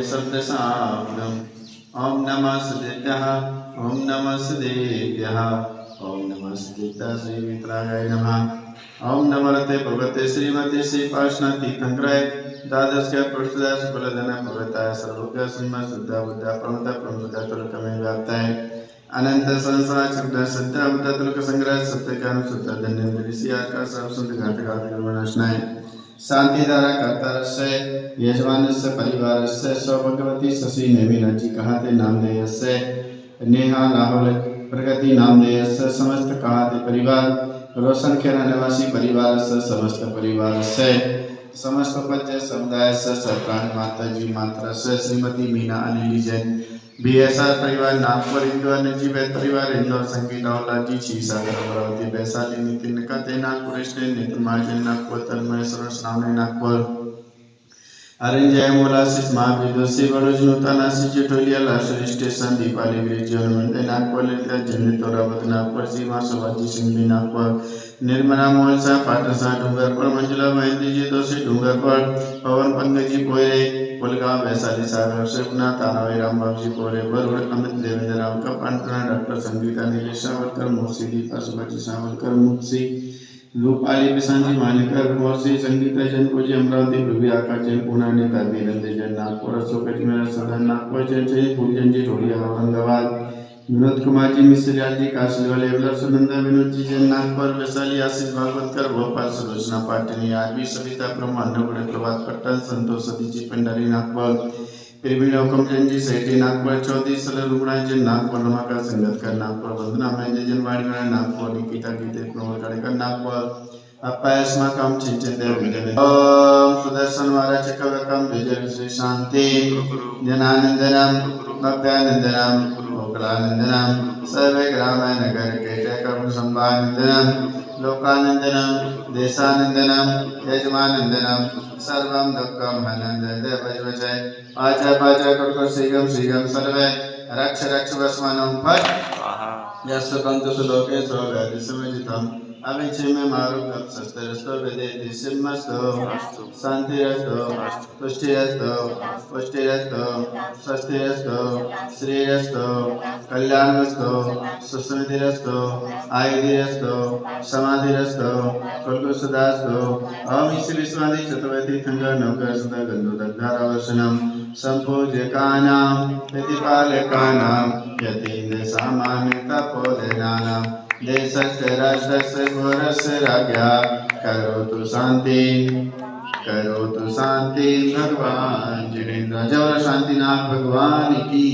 शब्द साम्यम। ओम नमः सदेभ्यः। ओम नमः सदेभ्यः। ओम नमः सदेभ्यः श्री वितरागाय नमः। ओम नमस्ते भगवते श्रीमते श्री पार्श्वनाथ तीर्थंकराय द्वादश पृष्ठदास कुलधन भगवताय सर्वज्ञ श्रीमद शुद्ध बुद्ध प्रमद प्रमुद तुलकमे व्याप्ताय अनंत संसार चक्र सत्य बुद्ध तुलक संग्रह सत्य ज्ञान शुद्ध धन्य ऋषि आका सब सुंदर घाट घाट विनाशनाय शांति धारा कर्तारस्य यजमानस्य परिवारस्य स्व भगवती शशि नेमिराजी कहाते नामधेयस्य नेहा राहुल प्रगति नामधेयस्य समस्त कहाते परिवार रोशन खेरा निवासी परिवारस्य समस्त परिवारस्य समस्त उपज्य समुदायस्य प्राण माता जी मात्रस्य श्रीमती मीना अनिल जैन बीएसआर परिवार नागपुर इंदौर निजीवैत परिवार इंदौर संगीत औलाजी छीसागर अमरावती वैशाली नितिन कते नागपुर स्टेन नितिन महाजन नागपुर तन्मय सरस नामने नागपुर अरिंजय मोलासिस महाविदोसी बड़ोज नूतनासी चिटोलिया लाशर स्टेशन दीपाली गिरिजन मंदिर नागपुर लिखा जन्नत तोरावत नागपुर सीमा सुभाजी सिंह नागपुर निर्मला मोहनसा पाटसा डूंगरपुर मंजुला महेंद्र जी दोषी डूंगरपुर पवन पंकजी पोरे पुलगांव वैशाली सागर शिवना तानावी रामबाबू जी पोरे बरुड़ अमित देवेंद्र राव का पंटना डॉक्टर संगीता नीलेश सावरकर मोसी दीपा सुभाजी सावरकर मुक्सी रूपाली बिसांजी मानेकर मोसी संगीता जैन पूजी अमरावती प्रवी आकाश जैन पुणे नेता वीरेंद्र जैन नागपुर अशोक मेरा सदन नागपुर जैन जय फूलजन जी ढोलिया औरंगाबाद विनोद कुमार जी मिश्रा जी काशीवाल एवलर सुनंदा विनोद जी जैन नागपुर वैशाली आशीष भागवतकर भोपाल सुलोचना पाटनी आरबी सविता ब्रह्मांड बड़े प्रभात पट्टन संतोष सतीजी पंडारी नागपुर प्रवीण हुकमचंद जी सेठी नागपुर चौधरी सलर रुगड़ा जैन नागपुर रमाकर संगतकर नागपुर वंदना महेंद्र जैन वाड़ीगढ़ नागपुर निकिता गीते प्रमोद कड़ेकर नागपुर अपायस्मा कम चिंचित देव ओम सुदर्शन महाराज कवकम विजय श्री शांति जनानंदनम भव्यानंदनम गोकुलानंदनम सर्वे ग्राम नगर केटकम संभानंदनम लोकानंदनम देशानंदनम यजमानंदनम सर्वं दुःखं हनन्दते भजवजय पाचा पाचा कटक श्रीगम सर्वे रक्ष रक्ष वस्मानं फट यस्य कंतु सुलोके स्वगादि समजितम् अविचे में मारुकम सस्तरस्तो वेदेति सिम्मस्तो शांतिरस्तो पुष्टिरस्तो पुष्टिरस्तो स्वस्तिरस्तो श्रीरस्तो कल्याणमस्तो सुस्मृतिरस्तो आयुधिरस्तो समाधिरस्तो कुलकुसदास्तो ओम श्री विश्वादि चतुर्थी थंगा नौकर सदा गंधोदग्धारवशनम संपूज्यकानां प्रतिपालकानां यतीन्द्र सामान्य तपोधनानां देशस्य राष्ट्रस्य घोरस्य राज्ञा करोतु शांति भगवान जिनेन्द्र जवर शांतिनाथ भगवान की।